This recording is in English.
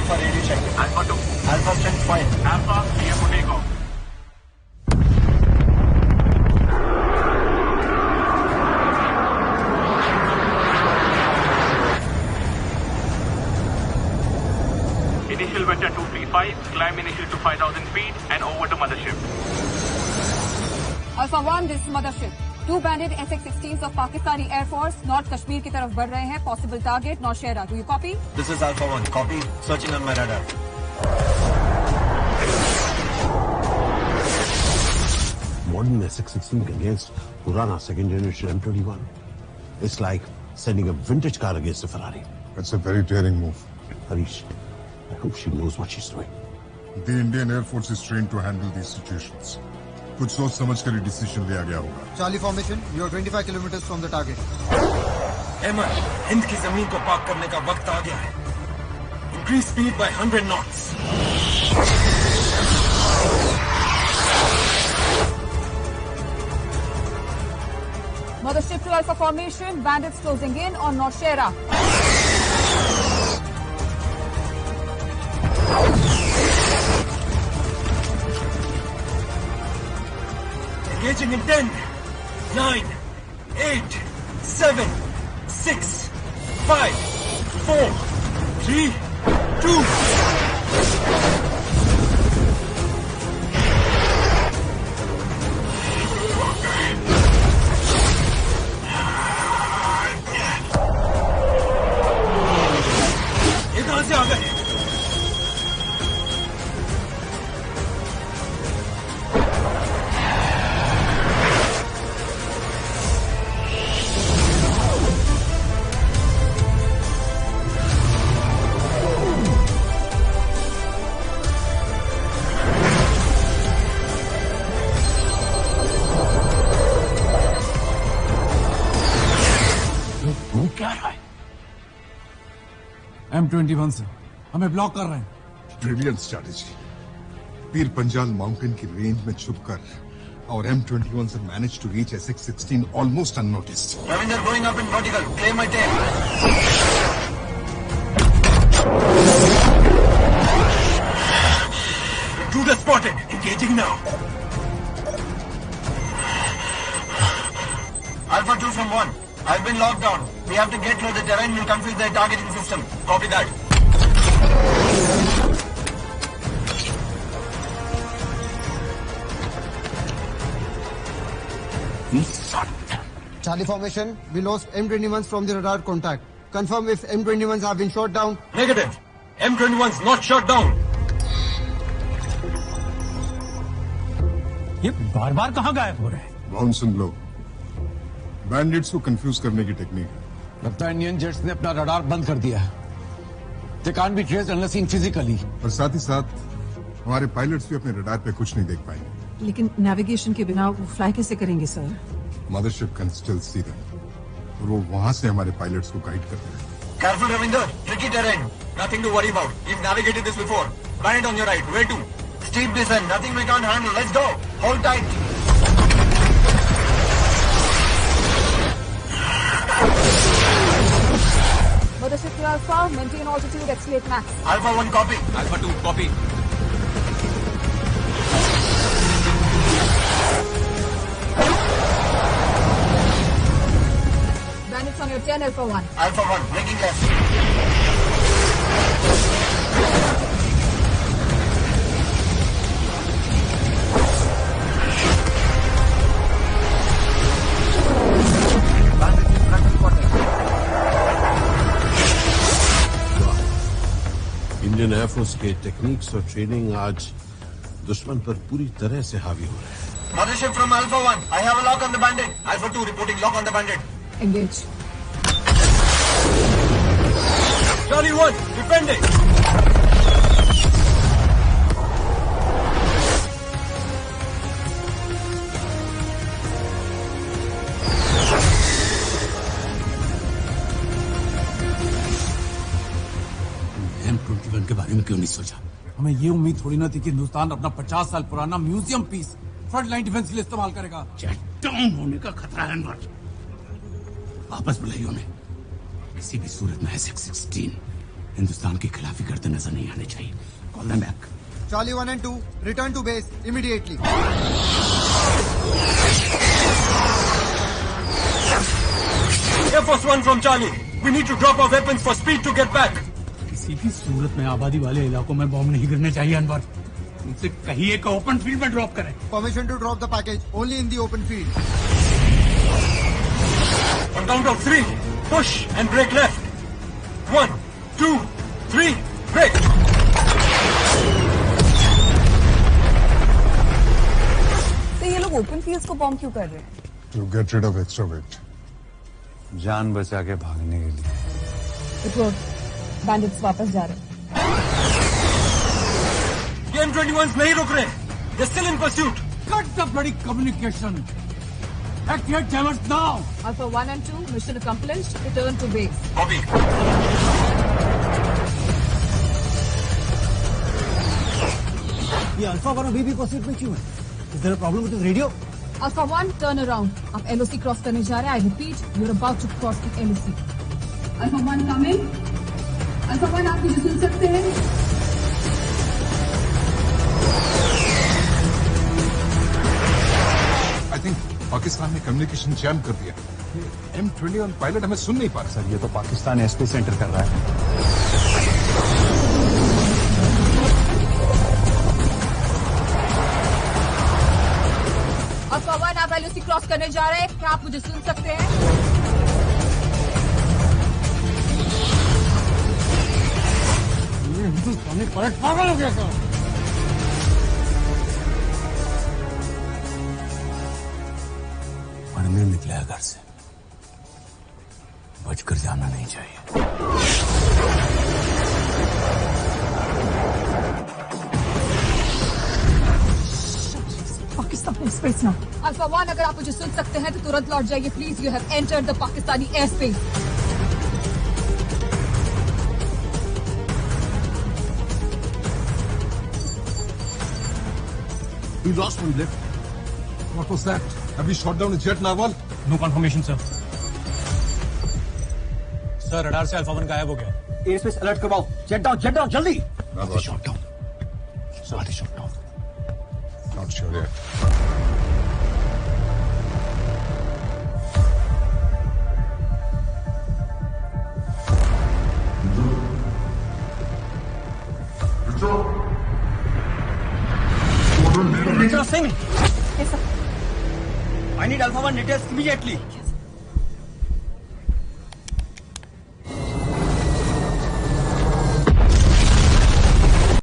Alpha radio check. Alpha 2. Alpha strength fine. Alpha, clear for takeoff. Initial vector 235, climb initial to 5,000 feet and over to mothership. Alpha 1, this is mothership. Two bandit SX-16s of Pakistani Air Force North Kashmir की तरफ बढ़ रहे हैं. Possible target Nowshera. Do you copy? This is Alpha 1. Copy. Searching on my radar. Modern SX-16 against Purana second generation M21. It's like sending a vintage car against a Ferrari. That's a very daring move. Harish, I hope she knows what she's doing. The Indian Air Force is trained to handle these situations. कुछ सोच समझ कर ही decision लिया गया होगा. Charlie formation, you are 25 kilometers from the target. Emma, Hind की जमीन को पाक करने का वक्त आ गया है. Increase speed by 100 knots. Mothership to Alpha formation. Bandits closing in on Nowshera. Engaging in 10, 9, 8, 7, 6, 5, 4, 3, 2. ये कहां से आ गए? क्या रहा है? M21 से हमें ब्लॉक कर रहे हैं. Brilliant strategy. Pir Panjal mountain की रेंज में छुपकर और M21 से managed to reach SX-16 almost unnoticed. Ravinder going up in vertical. Claim my tail. Intruder spotted. Engaging now. Alpha 2 from 1. I've been locked down. We have to get through the terrain will confuse their targeting system. Copy that. Charlie formation, we lost M21s from the radar contact. Confirm if M21s have been shot down. Negative. M21's not shot down. ये बार-बार कहाँ गायब हो रहे हैं? Bounce and blow. Bandits को confuse करने की टेक्निक है. लगता है इंडियन जेट्स ने अपना रडार बंद कर दिया है. They can't be traced unless seen physically. और साथ ही साथ हमारे पायलट्स भी अपने रडार पे कुछ नहीं देख पाएंगे. लेकिन नेविगेशन के बिना वो फ्लाई कैसे करेंगे sir? Mothership can still see them. और वो वहां से हमारे पायलट्स को गाइड करते हैं. Careful, Ravinder. Tricky terrain. Nothing to worry about. You've navigated this before. Planet on your right. Where to? Steep descent. Nothing we can't handle. Let's go. Hold tight. Mothership to Alpha. Maintain altitude. Accelerate max. Alpha 1 copy. Alpha 2, copy. Bandits on your 10, Alpha 1. Alpha 1 making left. Bandits in front of quarter. Indian air force के techniques और training आज दुश्मन पर पूरी तरह से हावी हो रहा है. Mothership from Alpha 1. I have a lock on the bandit. Alpha 2 reporting lock on the bandit. Engage. Charlie 1 defending. M21 के बारे में क्यों नहीं सोचा? हमें ये उम्मीद थोड़ी ना थी कि हिंदुस्तान अपना 50 साल पुराना museum piece front line defence के लिए इस्तेमाल करेगा. जेट डाउन होने का खतरा है अनवर. वापस बुलाइए उन्हें. किसी भी सूरत में SX-16 हिंदुस्तान की खिलाफी करते नजर नहीं आने चाहिए। Call them back. Charlie 1 and 2, return to base immediately. Air Force 1 from Charlie. We need to drop our weapons for speed to get back. किसी भी सूरत में आबादी वाले इलाकों में बॉम्ब नहीं गिरने चाहिए अनवर। उनसे कहिए कि ओपन फील्ड में ड्रॉप करें। Permission to drop the package only in the open field. On count of 3, push and brake left. 1, 2, 3, brake. तो ये लोग ओपन फील्ड्स को बॉम्ब क्यों कर रहे हैं? To get rid of extra weight. जान बचा के भागने के लिए। रिपोर्ट, बैंडिट्स वापस जा रहे हैं। ये M21s नहीं रुक रहे। They're still in pursuit. Cut the bloody communication. Activate jammers now. Alpha 1 and 2, mission accomplished. Return to base. Copy. ये अल्फा 1 अभी भी pursuit में क्यों है? Is there a problem with his radio? Alpha 1, turn around. आप LOC cross करने जा रहे हैं. I repeat, you're about to cross the LOC. Alpha 1 coming. Alpha 1, आप मुझे सुन सकते हैं? I think पाकिस्तान ने कम्युनिकेशन जैम कर दिया। M21 पायलट हमें सुन नहीं पा रहा। सर ये तो पाकिस्तान एयरस्पेस सेंटर कर रहा है। Alpha 1, आप LOC क्रॉस करने जा रहे हैं. क्या आप मुझे सुन सकते हैं? हिंदुस्तानी पायलट पागल हो गया सर। पढ़ने निकला है घर से, बचकर जाना नहीं चाहिए। पाकिस्तानी स्पेस ना। अल्फा 1, अगर आप मुझे सुन सकते हैं तो तुरंत लौट जाइए please. You have entered the Pakistani air space. We lost one lift. What was that? Have we shot down a jet, Narwhal? No confirmation, sir. Sir radar से अल्फा 1 गायब हो गया। एयर स्पेस अलर्ट करवाओ। जेट डाउन जल्दी। Narwhal. Shot down. Sir shot down. Not sure yet. Major Singh, Yes, sir. I need Alpha 1 details immediately.